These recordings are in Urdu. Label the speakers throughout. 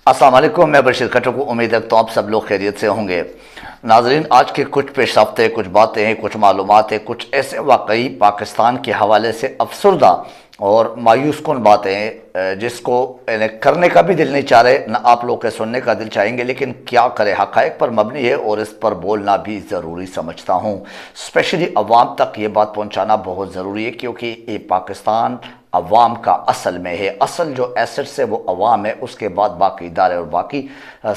Speaker 1: السلام علیکم، میں بشیر کھٹر کو امید رکھتا ہوں آپ سب لوگ خیریت سے ہوں گے۔ ناظرین، آج کے کچھ پیش رفت کچھ باتیں ہیں، کچھ معلومات ہیں، کچھ ایسے واقعی پاکستان کے حوالے سے افسردہ اور مایوس کن باتیں ہیں جس کو کرنے کا بھی دل نہیں چاہ رہے، نہ آپ لوگ کے سننے کا دل چاہیں گے، لیکن کیا کرے، حقائق پر مبنی ہے اور اس پر بولنا بھی ضروری سمجھتا ہوں۔ اسپیشلی عوام تک یہ بات پہنچانا بہت ضروری ہے، کیونکہ یہ پاکستان عوام کا اصل میں ہے، اصل جو ایسٹس ہے وہ عوام ہے، اس کے بعد باقی ادارے اور باقی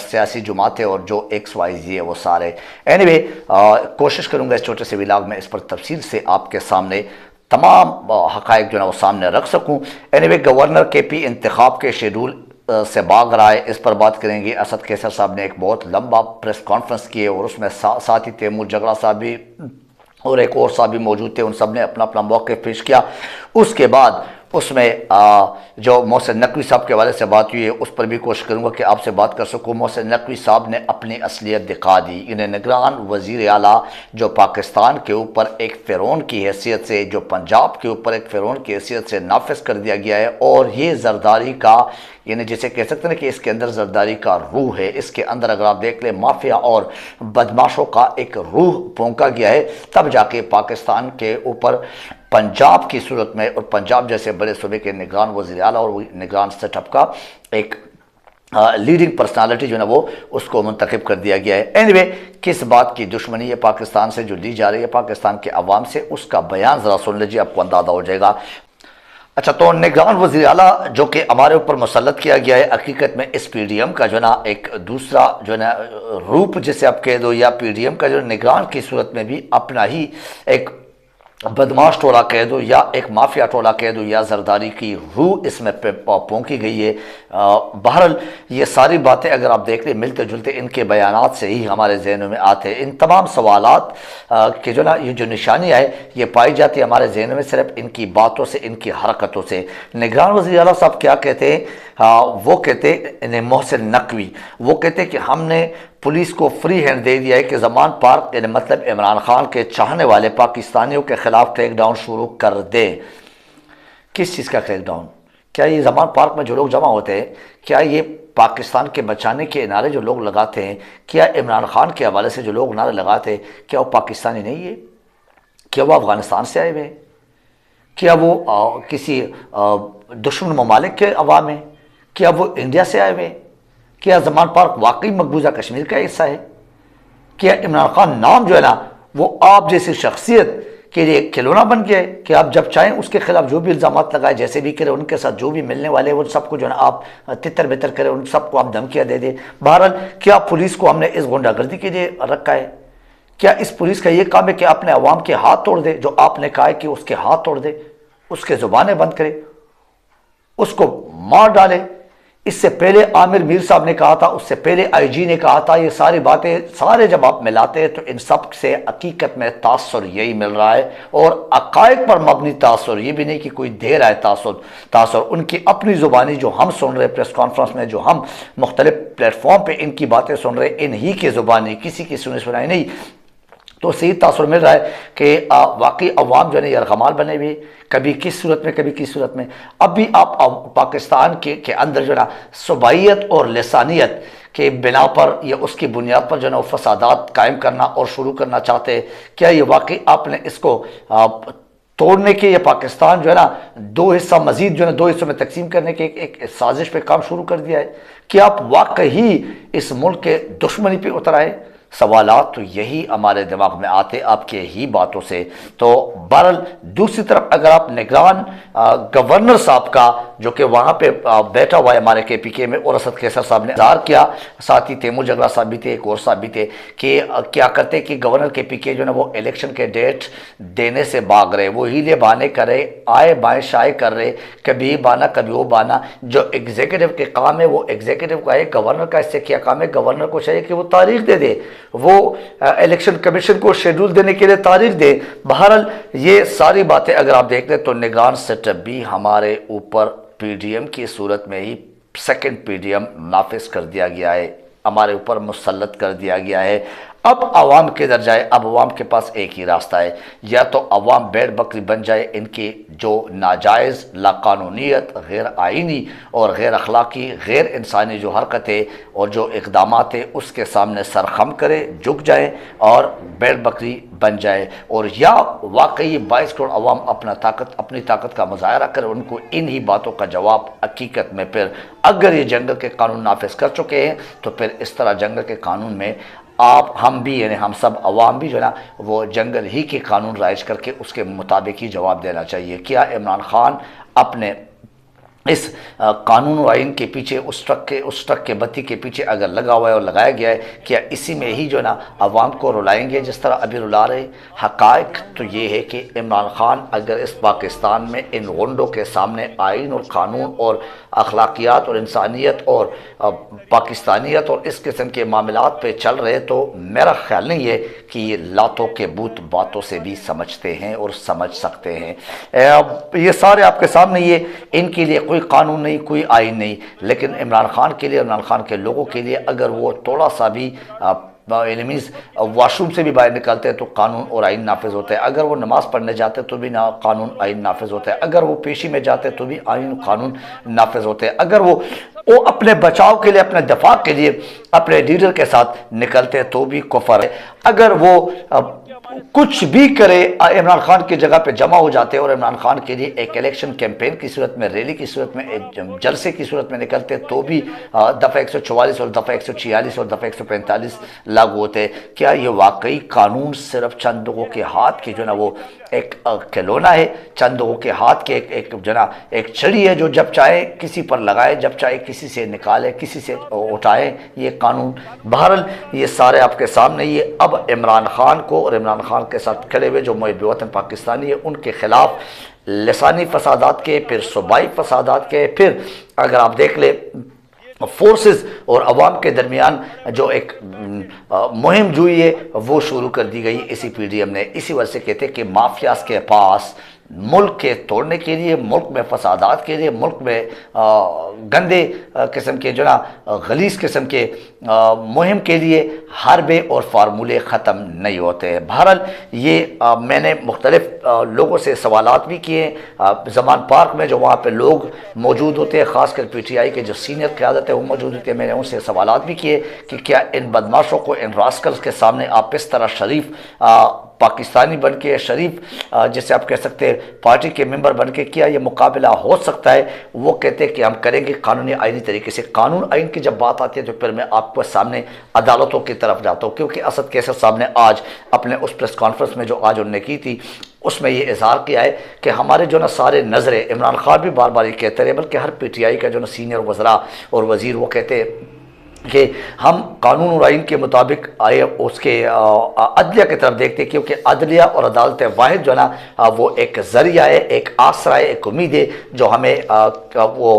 Speaker 1: سیاسی جماعتیں اور جو ایکس وائی زی ہے وہ سارے۔ اینی کوشش کروں گا اس چھوٹے سے ولاگ میں اس پر تفصیل سے آپ کے سامنے تمام حقائق جو ہے وہ سامنے رکھ سکوں۔ گورنر کے پی انتخاب کے شیڈول سے باغ رہا ہے، اس پر بات کریں گے۔ اسد کیسر صاحب نے ایک بہت لمبا پریس کانفرنس کی ہے اور اس میں ساتھ ہی تیمور جگڑا صاحب بھی اور ایک اور صاحب بھی موجود تھے، ان سب نے اپنا اپنا موقف پیش کیا۔ اس کے بعد اس میں جو محسن نقوی صاحب کے حوالے سے بات ہوئی ہے اس پر بھی کوشش کروں گا کہ آپ سے بات کر سکوں۔ محسن نقوی صاحب نے اپنی اصلیت دکھا دی، انہیں نگران وزیر اعلیٰ جو پاکستان کے اوپر ایک فرعون کی حیثیت سے، جو پنجاب کے اوپر ایک فرعون کی حیثیت سے نافذ کر دیا گیا ہے، اور یہ زرداری کا یعنی جسے کہہ سکتے ہیں کہ اس کے اندر زرداری کا روح ہے، اس کے اندر اگر آپ دیکھ لیں مافیا اور بدماشوں کا ایک روح پھونکا گیا ہے، تب جا کے پاکستان کے اوپر پنجاب کی صورت میں اور پنجاب جیسے بڑے صوبے کے نگران وزیر اعلیٰ اور نگران سیٹ اپ کا ایک لیڈنگ پرسنالٹی جو ہے وہ اس کو منتخب کر دیا گیا ہے۔ کس بات کی دشمنی ہے پاکستان سے جو لی جا رہی ہے پاکستان کے عوام سے، اس کا بیان ذرا سن لیجیے، آپ کو اندازہ ہو جائے گا۔ اچھا، تو نگران وزیر اعلیٰ جو کہ ہمارے اوپر مسلط کیا گیا ہے، حقیقت میں اس پی ڈی ایم کا جو ہے نا ایک دوسرا جو ہے نا روپ جسے آپ کہہ دو، یا پی ڈی ایم کا جو نگران کی صورت میں بھی اپنا ہی ایک بدماش ٹولہ کہہ دو، یا ایک مافیا ٹولہ کہہ دو، یا زرداری کی روح اس میں پھونکی گئی ہے۔ بہرحال یہ ساری باتیں اگر آپ دیکھ لیں ملتے جلتے ان کے بیانات سے ہی ہمارے ذہنوں میں آتے ہیں۔ ان تمام سوالات کہ جو نا یہ جو نشانیاں ہے یہ پائی جاتی ہے ہمارے ذہنوں میں صرف ان کی باتوں سے، ان کی حرکتوں سے۔ نگران وزیر اعلیٰ صاحب کیا کہتے ہیں؟ وہ کہتے ہیں محسن نقوی، وہ کہتے ہیں کہ ہم نے پولیس کو فری ہینڈ دے دیا ہے کہ زمان پارک یعنی مطلب عمران خان کے چاہنے والے پاکستانیوں کے خلاف کریک ڈاؤن شروع کر دے۔ کس چیز کا کریک ڈاؤن؟ کیا یہ زمان پارک میں جو لوگ جمع ہوتے ہیں، کیا یہ پاکستان کے بچانے کے نعرے جو لوگ لگاتے ہیں، کیا عمران خان کے حوالے سے جو لوگ نعرے لگاتے ہیں، کیا وہ پاکستانی نہیں ہے؟ کیا وہ افغانستان سے آئے ہوئے ہیں؟ کیا وہ کسی دشمن ممالک کے عوام ہیں؟ کیا وہ انڈیا سے آئے ہوئے ہیں؟ کیا زمان پارک واقعی مقبوضہ کشمیر کا حصہ ہے؟ کیا عمران خان نام جو ہے نا وہ آپ جیسی شخصیت کے لیے کھلونا بن گیا ہے کہ آپ جب چاہیں اس کے خلاف جو بھی الزامات لگائے، جیسے بھی کرے، ان کے ساتھ جو بھی ملنے والے وہ سب کو جو ہے نا آپ تتر بتر کرے، ان سب کو آپ دھمکیاں دے دیں؟ بہرحال کیا پولیس کو ہم نے اس غنڈہ گردی کے لیے رکھا ہے؟ کیا اس پولیس کا یہ کام ہے کہ اپنے عوام کے ہاتھ توڑ دے؟ جو آپ نے کہا ہے کہ اس کے ہاتھ توڑ دے، اس کے زبانیں بند کرے، اس کو مار ڈالے؟ اس سے پہلے عامر میر صاحب نے کہا تھا، اس سے پہلے آئی جی نے کہا تھا، یہ ساری باتیں سارے جب آپ ملاتے ہیں تو ان سب سے حقیقت میں تاثر یہی مل رہا ہے، اور حقائق پر مبنی تاثر، یہ بھی نہیں کہ کوئی دے رہا ہے تاثر ان کی اپنی زبانی جو ہم سن رہے پریس کانفرنس میں، جو ہم مختلف پلیٹ فارم پہ ان کی باتیں سن رہے، انہی کی زبانی، کسی کی سنائی نہیں، تو صحیح تاثر مل رہا ہے کہ واقعی عوام جو ہے یرغمال بنے ہوئے، کبھی کس صورت میں کبھی کس صورت میں۔ اب بھی آپ پاکستان کے اندر جو ہے نا صوبائیت اور لسانیت کے بنا پر یا اس کی بنیاد پر جو ہے نا وہ فسادات قائم کرنا اور شروع کرنا چاہتے ہیں۔ کیا یہ واقعی آپ نے اس کو توڑنے کے، یا پاکستان جو ہے نا دو حصہ مزید جو ہے نا دو حصوں میں تقسیم کرنے کے ایک سازش پہ کام شروع کر دیا ہے؟ کیا آپ واقعی اس ملک کے دشمنی پہ اتر آئے؟ سوالات تو یہی ہمارے دماغ میں آتے آپ کے ہی باتوں سے۔ تو بہرحال دوسری طرف اگر آپ نگران گورنر صاحب کا جو کہ وہاں پہ بیٹھا ہوا ہے ہمارے کے پی کے میں، اور اسد کیسر صاحب نے اظہار کیا، ساتھ ہی تیمور جگڑا صاحب بھی تھے، ایک اور صاحب بھی تھے، کہ کیا کرتے کہ گورنر کے پی کے جو ہے نا وہ الیکشن کے ڈیٹ دینے سے بھاگ رہے، وہ ہیلے بہانے کر رہے، آئے بائیں شائع کر رہے، کبھی بانا کبھی وہ بانا۔ جو ایگزیکٹو کے کام ہے وہ ایگزیکٹو کا ہے، گورنر کا اس سے کیا کام ہے؟ گورنر کو چاہیے کہ وہ تاریخ دے دے، وہ الیکشن کمیشن کو شیڈول دینے کے لیے تاریخ دے۔ بہرحال یہ ساری باتیں اگر آپ دیکھ لیں تو نگران سیٹ اپ بھی ہمارے اوپر پی ڈی ایم کی صورت میں ہی سیکنڈ پی ڈی ایم نافذ کر دیا گیا ہے، ہمارے اوپر مسلط کر دیا گیا ہے۔ اب عوام کدھر جائے؟ اب عوام کے پاس ایک ہی راستہ ہے، یا تو عوام بھیڑ بکری بن جائے، ان کی جو ناجائز، لا قانونیت، غیر آئینی اور غیر اخلاقی، غیر انسانی جو حرکتیں اور جو اقدامات ہیں اس کے سامنے سرخم کرے، جھک جائے اور بھیڑ بکری بن جائے، اور یا واقعی 22 کروڑ عوام اپنی طاقت کا مظاہرہ کرے، ان کو انہی باتوں کا جواب حقیقت میں پھر اگر یہ جنگل کے قانون نافذ کر چکے ہیں تو پھر اس طرح جنگل کے قانون میں ہم بھی، یعنی ہم سب عوام بھی جو ہے نا وہ جنگل ہی کے قانون رائج کر کے اس کے مطابق ہی جواب دینا چاہیے۔ کیا عمران خان اپنے اس قانون و آئین کے پیچھے، اس ٹرک کے بتی کے پیچھے اگر لگا ہوا ہے اور لگایا گیا ہے، کیا اسی میں ہی جو ہے نا عوام کو رلائیں گے جس طرح ابھی رلا رہے؟ حقائق تو یہ ہے کہ عمران خان اگر اس پاکستان میں ان غنڈوں کے سامنے آئین اور قانون اور اخلاقیات اور انسانیت اور پاکستانیت اور اس قسم کے معاملات پہ چل رہے تو میرا خیال نہیں ہے کہ یہ لاتوں کے بوت باتوں سے بھی سمجھتے ہیں اور سمجھ سکتے ہیں۔ یہ سارے آپ کے سامنے، یہ ان کے لیے کوئی قانون نہیں، کوئی آئین نہیں، لیکن عمران خان کے لیے، عمران خان کے لوگوں کے لیے اگر وہ تھوڑا سا بھی اینیمیز واش روم سے بھی باہر نکلتے ہیں تو قانون اور آئین نافذ ہوتا ہے، اگر وہ نماز پڑھنے جاتے تو بھی قانون آئین نافذ ہوتا ہے، اگر وہ پیشی میں جاتے تو بھی آئین قانون نافذ ہوتے ہیں، اگر وہ اپنے بچاؤ کے لیے، اپنے دفاع کے لیے اپنے لیڈر کے ساتھ نکلتے تو بھی کفر ہے، اگر وہ کچھ بھی کرے عمران خان کی جگہ پہ جمع ہو جاتے اور عمران خان کے لیے ایک الیکشن کیمپین کی صورت میں، ریلی کی صورت میں، ایک جلسے کی صورت میں نکلتے تو بھی دفعہ 144 اور دفعہ 146 اور دفعہ 145 لاگو ہوتے۔ کیا یہ واقعی قانون صرف چند لوگوں کے ہاتھ کی جو نا وہ ایک کھلونا ہے، چند لوگوں کے ہاتھ کے ایک جو نا ایک چھڑی ہے جو جب چاہے کسی پر لگائے، جب چاہے کسی سے نکالے، کسی سے اٹھائے یہ قانون؟ بہرحال یہ سارے آپ کے سامنے، یہ اب عمران خان کو اور عمران خان کے ساتھ کھڑے ہوئے جو محب وطن پاکستانی ہے ان کے خلاف لسانی فسادات کے، پھر صوبائی فسادات کے، پھر اگر آپ دیکھ لیں فورسز اور عوام کے درمیان جو ایک مہم جوئی ہے وہ شروع کر دی گئی اسی پی ڈی ایم نے۔ اسی وجہ سے کہتے ہیں کہ مافیاز کے پاس ملک کے توڑنے کے لیے، ملک میں فسادات کے لیے، ملک میں گندے قسم کے جو نا غلیظ قسم کے مہم کے لیے حربے اور فارمولے ختم نہیں ہوتے ہیں۔ بہرحال یہ میں نے مختلف لوگوں سے سوالات بھی کیے زمان پارک میں، جو وہاں پہ لوگ موجود ہوتے ہیں، خاص کر پی ٹی آئی کے جو سینئر قیادت ہے وہ موجود ہوتے ہیں، میں نے ان سے سوالات بھی کیے کہ کیا ان بدماشوں کو، ان راسکلز کے سامنے آپ اس طرح شریف پاکستانی بن کے، شریف جسے آپ کہہ سکتے ہیں پارٹی کے ممبر بن کے، کیا یہ مقابلہ ہو سکتا ہے؟ وہ کہتے ہیں کہ ہم کریں گے قانونی آئینی طریقے سے۔ قانون آئین کی جب بات آتی ہے تو پھر میں آپ کو سامنے عدالتوں کی طرف جاتا ہوں، کیونکہ اسد کیسر صاحب نے آج اپنے اس پریس کانفرنس میں جو آج انہوں نے کی تھی اس میں یہ اظہار کیا ہے کہ ہمارے جو نا سارے نظریں، عمران خان بھی بار بار یہ کہتے رہے، بلکہ ہر پی ٹی آئی کا جو نا سینئر وزراء اور وزیر وہ کہتے ہیں کہ ہم قانون اور آئین کے مطابق آئے اس کے عدلیہ کی طرف دیکھتے ہیں، کیونکہ عدلیہ اور عدالت واحد جو ہے نا وہ ایک ذریعہ ہے، ایک آسرا ہے، ایک امید ہے جو ہمیں وہ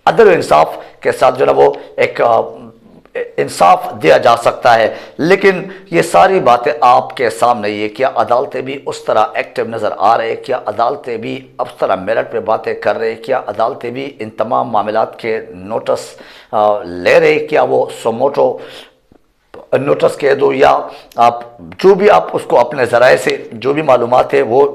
Speaker 1: عدل و انصاف کے ساتھ جو ہے نا وہ ایک انصاف دیا جا سکتا ہے۔ لیکن یہ ساری باتیں آپ کے سامنے، یہ کیا عدالتیں بھی اس طرح ایکٹیو نظر آ رہے ہیں؟ کیا عدالتیں بھی اس طرح میرٹ پہ باتیں کر رہے ہیں؟ کیا عدالتیں بھی ان تمام معاملات کے نوٹس لے رہے ہیں؟ کیا وہ سوموٹو نوٹس کہہ دو یا آپ جو بھی آپ اس کو اپنے ذرائع سے جو بھی معلومات ہے وہ،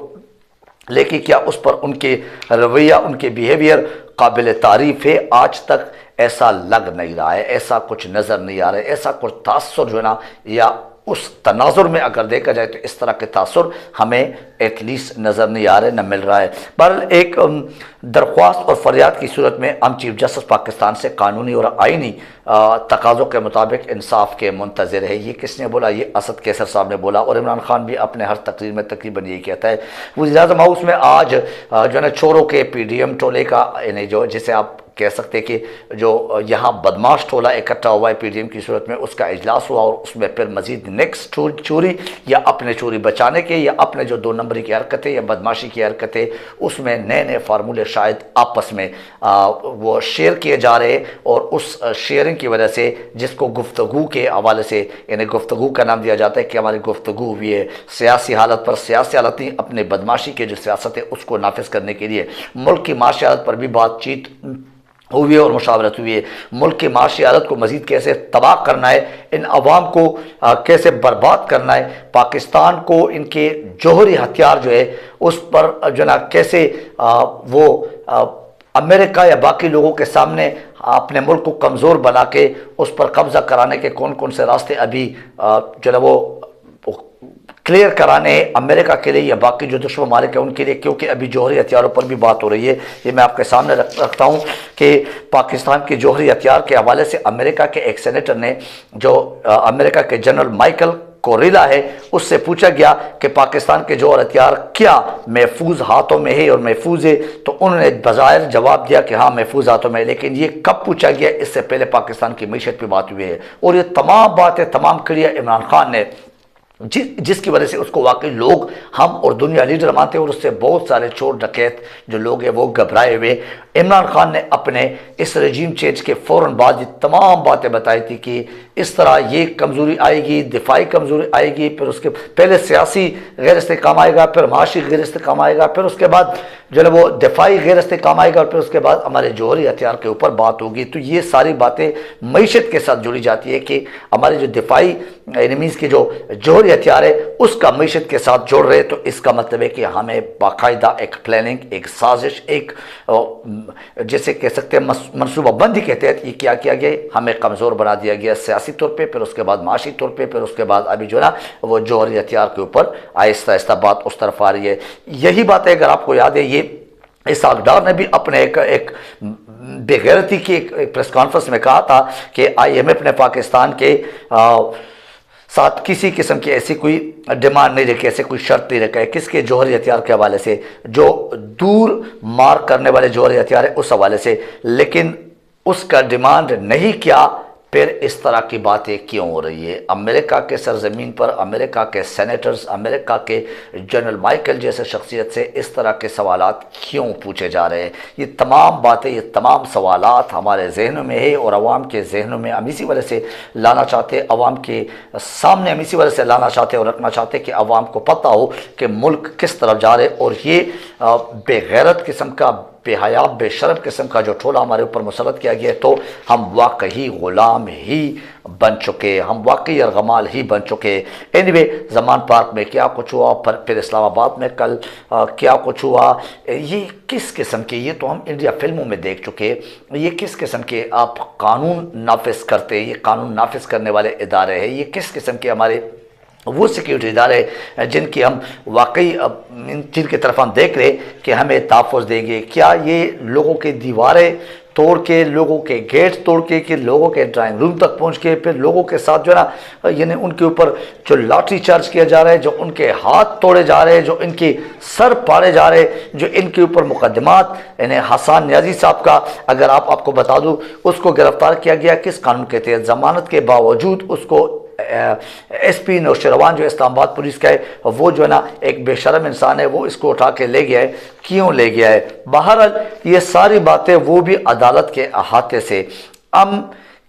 Speaker 1: لیکن کیا اس پر ان کے رویہ، ان کے بیہیویئر قابل تعریف ہے؟ آج تک ایسا لگ نہیں رہا ہے، ایسا کچھ نظر نہیں آ رہا ہے، ایسا کچھ تاثر جو ہے نا، یا اس تناظر میں اگر دیکھا جائے تو اس طرح کے تاثر ہمیں ایٹ لیسٹ نظر نہیں آ رہے، نہ مل رہا ہے۔ بہرحال ایک درخواست اور فریاد کی صورت میں ہم چیف جسٹس پاکستان سے قانونی اور آئینی تقاضوں کے مطابق انصاف کے منتظر ہے۔ یہ کس نے بولا؟ یہ اسد کیسر صاحب نے بولا، اور عمران خان بھی اپنے ہر تقریر میں تقریباً یہی کہتا ہے۔ وزیر اعظم ہاؤس میں آج جو ہے نا چوروں کے پی ڈی ایم ٹولے کا، یعنی جو جسے آپ کہہ سکتے کہ جو یہاں بدماش ٹولہ اکٹھا ہوا ہے پی ڈی ایم کی صورت میں، اس کا اجلاس ہوا، اور اس میں پھر مزید نیکسٹ چوری یا اپنے چوری بچانے کے یا اپنے جو دو نمبری کی حرکتیں یا بدماشی کی حرکتیں، اس میں نئے نئے فارمولے شاید آپس میں وہ شیئر کیے جا رہے، اور اس شیئرنگ کی وجہ سے جس کو گفتگو کے حوالے سے، یعنی گفتگو کا نام دیا جاتا ہے کہ ہماری گفتگو ہوئی ہے سیاسی حالت پر، سیاسی حالت نہیں، اپنے بدماشی کے جو سیاست ہے اس کو نافذ کرنے کے لیے، ملک کی معاشی حالت پر بھی بات چیت ہوئی ہے اور مشاورت ہوئی ہے۔ ملک کی معاشی حالت کو مزید کیسے تباہ کرنا ہے، ان عوام کو کیسے برباد کرنا ہے، پاکستان کو ان کے جوہری ہتھیار جو ہے اس پر جو ہے نا کیسے وہ امریکہ یا باقی لوگوں کے سامنے اپنے ملک کو کمزور بنا کے اس پر قبضہ کرانے کے کون کون سے راستے ابھی جو ہے وہ کلیئر کرانے ہیں امریکہ کے لیے یا باقی جو دشمن ممالک ہیں ان کے لیے، کیونکہ ابھی جوہری ہتھیاروں پر بھی بات ہو رہی ہے۔ یہ میں آپ کے سامنے رکھتا ہوں کہ پاکستان کے جوہری ہتھیار کے حوالے سے امریکہ کے ایک سینیٹر نے، جو امریکہ کے جنرل مائیکل کوریلا ہے، اس سے پوچھا گیا کہ پاکستان کے جوہر ہتھیار کیا محفوظ ہاتھوں میں ہے اور محفوظ ہے، تو انہوں نے بظاہر جواب دیا کہ ہاں محفوظ ہاتھوں میں ہے، لیکن یہ کب پوچھا گیا؟ اس سے پہلے پاکستان کی معیشت پہ بات ہوئی ہے، اور یہ تمام باتیں تمام کڑیاں عمران خان نے، جس کی وجہ سے اس کو واقعی لوگ، ہم اور دنیا لیڈر مانتے ہیں، اور اس سے بہت سارے چور ڈکیت جو لوگ ہیں وہ گھبرائے ہوئے۔ عمران خان نے اپنے اس رجیم چینج کے فوراً بعد یہ تمام باتیں بتائی تھی کہ اس طرح یہ کمزوری آئے گی، دفاعی کمزوری آئے گی، پھر اس کے پہلے سیاسی غیر استحکام آئے گا، پھر معاشی غیر استحکام آئے گا، پھر اس کے بعد جو ہے وہ دفاعی غیر استحکام آئے گا، اور پھر اس کے بعد ہمارے جوہری ہتھیار کے اوپر بات ہوگی۔ تو یہ ساری باتیں معیشت کے ساتھ جڑی جاتی ہے کہ ہمارے جو دفاعی انیمیز کے جو جوہری ہتھیار ہے اس کا معیشت کے ساتھ جوڑ رہے، تو اس کا مطلب ہے کہ ہمیں باقاعدہ ایک پلاننگ، ایک سازش، ایک جیسے کہہ سکتے ہیں منصوبہ بندی کے تحت یہ کیا کیا گیا، ہمیں کمزور بنا دیا گیا سیاسی طور پہ، پھر اس کے بعد معاشی طور پہ، پھر اس کے بعد ابھی جو ہے نا وہ جوہری ہتھیار کے اوپر آہستہ آہستہ بات اس طرف آ رہی ہے۔ یہی بات ہے، اگر آپ کو یاد ہے، یہ اسحاق ڈار نے بھی اپنے ایک بے غیرتی کی ایک پریس کانفرنس میں کہا تھا کہ آئی ایم ایف نے پاکستان کے ساتھ کسی قسم کی ایسی کوئی ڈیمانڈ نہیں رکھی، ایسے کوئی شرط نہیں رکھا ہے، کس کے جوہری ہتھیار کے حوالے سے، جو دور مار کرنے والے جوہری ہتھیار ہے اس حوالے سے، لیکن اس کا ڈیمانڈ نہیں کیا۔ پھر اس طرح کی باتیں کیوں ہو رہی ہے؟ امریکہ کے سرزمین پر امریکہ کے سینیٹرز، امریکہ کے جنرل مائیکل جیسے شخصیت سے اس طرح کے سوالات کیوں پوچھے جا رہے ہیں؟ یہ تمام باتیں، یہ تمام سوالات ہمارے ذہنوں میں ہے اور عوام کے ذہنوں میں ہم اسی وجہ سے لانا چاہتے، عوام کے سامنے ہم اسی وجہ سے لانا چاہتے اور رکھنا چاہتے کہ عوام کو پتہ ہو کہ ملک کس طرف جا رہے، اور یہ بے غیرت قسم کا، بے حیا، بے شرم قسم کا جو ٹھولا ہمارے اوپر مسلط کیا گیا ہے، تو ہم واقعی غلام ہی بن چکے، ہم واقعی ارغمال ہی بن چکے۔ اینیوے، زمان پارک میں کیا کچھ ہوا، پھر اسلام آباد میں کل کیا کچھ ہوا، یہ کس قسم کے، یہ تو ہم انڈیا فلموں میں دیکھ چکے، یہ کس قسم کے آپ قانون نافذ کرتے، یہ قانون نافذ کرنے والے ادارے ہیں، یہ کس قسم کے ہمارے وہ سیکیورٹی ادارے جن کی ہم واقعی جن کی طرف ہم دیکھ رہے کہ ہمیں تحفظ دیں گے؟ کیا یہ لوگوں کی دیواریں توڑ کے، لوگوں کے گیٹ توڑ کے، کہ لوگوں کے ڈرائنگ روم تک پہنچ کے پھر لوگوں کے ساتھ جو ہے نا، یعنی ان کے اوپر جو لاٹھی چارج کیا جا رہا ہے، جو ان کے ہاتھ توڑے جا رہے ہیں، جو ان کے سر پاڑے جا رہے ہیں، جو ان کے اوپر مقدمات، یعنی حسان نیازی صاحب کا اگر آپ کو بتا دوں، اس کو گرفتار کیا گیا کس قانون کے تحت؟ ضمانت کے باوجود اس کو ایس پی نوشیروان جو اسلام آباد پولیس کا ہے، وہ جو ہے نا ایک بے شرم انسان ہے، وہ اس کو اٹھا کے لے گیا ہے۔ کیوں لے گیا ہے؟ بہرحال یہ ساری باتیں وہ بھی عدالت کے احاطے سے، ہم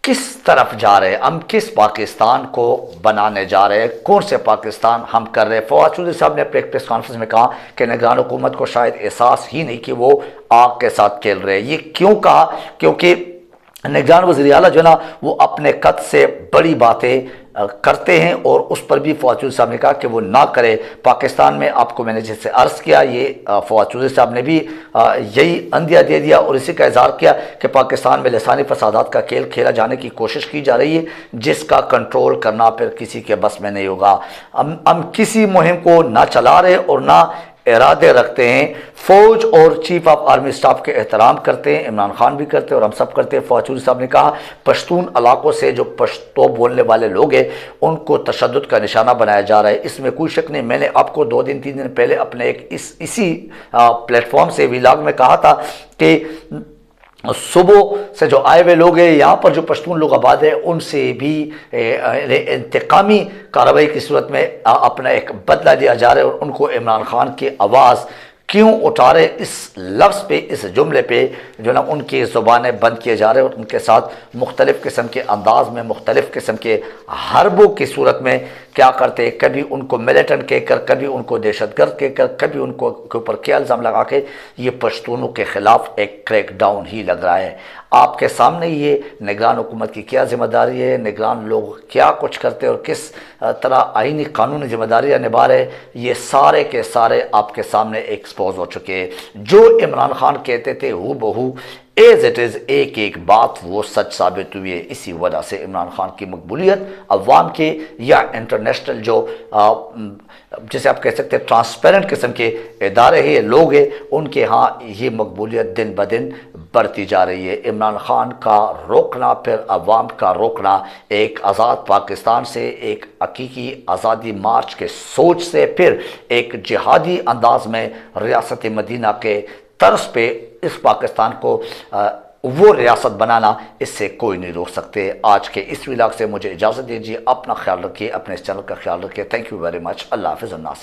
Speaker 1: کس طرف جا رہے ہیں، ہم کس پاکستان کو بنانے جا رہے ہیں، کون سے پاکستان ہم کر رہے ہیں؟ فواد چودھری صاحب نے اپنے ایک پریس کانفرنس میں کہا کہ نگران حکومت کو شاید احساس ہی نہیں کہ وہ آگ کے ساتھ کھیل رہے ہیں۔ یہ کیوں کہا؟ کیونکہ نگران وزیر اعلیٰ جو ہے نا وہ اپنے قد سے بڑی باتیں کرتے ہیں، اور اس پر بھی فواد چودھری صاحب نے کہا کہ وہ نہ کرے۔ پاکستان میں آپ کو میں نے جیسے عرض کیا، یہ فواد چودھری صاحب نے بھی یہی اندیا دے دیا اور اسی کا اظہار کیا کہ پاکستان میں لسانی فسادات کا کھیل کھیلا جانے کی کوشش کی جا رہی ہے، جس کا کنٹرول کرنا پھر کسی کے بس میں نہیں ہوگا۔ ہم کسی مہم کو نہ چلا رہے اور نہ ارادے رکھتے ہیں۔ فوج اور چیف آف آرمی سٹاف کے احترام کرتے ہیں، عمران خان بھی کرتے ہیں اور ہم سب کرتے ہیں۔ فواد چودھری صاحب نے کہا پشتون علاقوں سے جو پشتو بولنے والے لوگ ہیں ان کو تشدد کا نشانہ بنایا جا رہا ہے، اس میں کوئی شک نہیں۔ میں نے آپ کو 2-3 دن پہلے اپنے ایک اسی پلیٹ فارم سے ویلاگ میں کہا تھا کہ صوبوں سے جو آئے ہوئے لوگ ہیں، یہاں پر جو پشتون لوگ آباد ہیں، ان سے بھی انتقامی کارروائی کی صورت میں اپنا ایک بدلہ لیا جا رہا ہے، اور ان کو عمران خان کی آواز کیوں اٹھا رہے، اس لفظ پہ، اس جملے پہ جو نا ان کی زبانیں بند کیے جا رہے ہیں، اور ان کے ساتھ مختلف قسم کے انداز میں، مختلف قسم کے حربوں کی صورت میں کیا کرتے ہیں، کبھی ان کو ملیٹنٹ کہہ کر، کبھی ان کو دہشت گرد کہہ کر، کبھی ان کو کے اوپر کیا الزام لگا کے، یہ پشتونوں کے خلاف ایک کریک ڈاؤن ہی لگ رہا ہے۔ آپ کے سامنے یہ نگران حکومت کی کیا ذمہ داری ہے، نگران لوگ کیا کچھ کرتے اور کس طرح آئینی قانونی ذمہ داریاں نبھا رہے، یہ سارے کے سارے آپ کے سامنے ایکسپوز ہو چکے ہیں۔ جو عمران خان کہتے تھے ہو بہو ایز اٹ از، ایک ایک بات وہ سچ ثابت ہوئی ہے۔ اسی وجہ سے عمران خان کی مقبولیت عوام کے یا انٹرنیشنل جو جسے آپ کہہ سکتے ہیں ٹرانسپیرنٹ قسم کے ادارے ہیں، لوگ ہیں، ان کے ہاں یہ مقبولیت دن بدن بڑھتی جا رہی ہے۔ عمران خان کا روکنا، پھر عوام کا روکنا، ایک آزاد پاکستان سے، ایک حقیقی آزادی مارچ کے سوچ سے، پھر ایک جہادی انداز میں ریاست مدینہ کے طرز پہ اس پاکستان کو وہ ریاست بنانا، اس سے کوئی نہیں روک سکتے۔ آج کے اس ولاگ سے مجھے اجازت دیجیے، اپنا خیال رکھیے، اپنے اس چینل کا خیال رکھیے۔ Thank you very much. اللہ حافظ الناس۔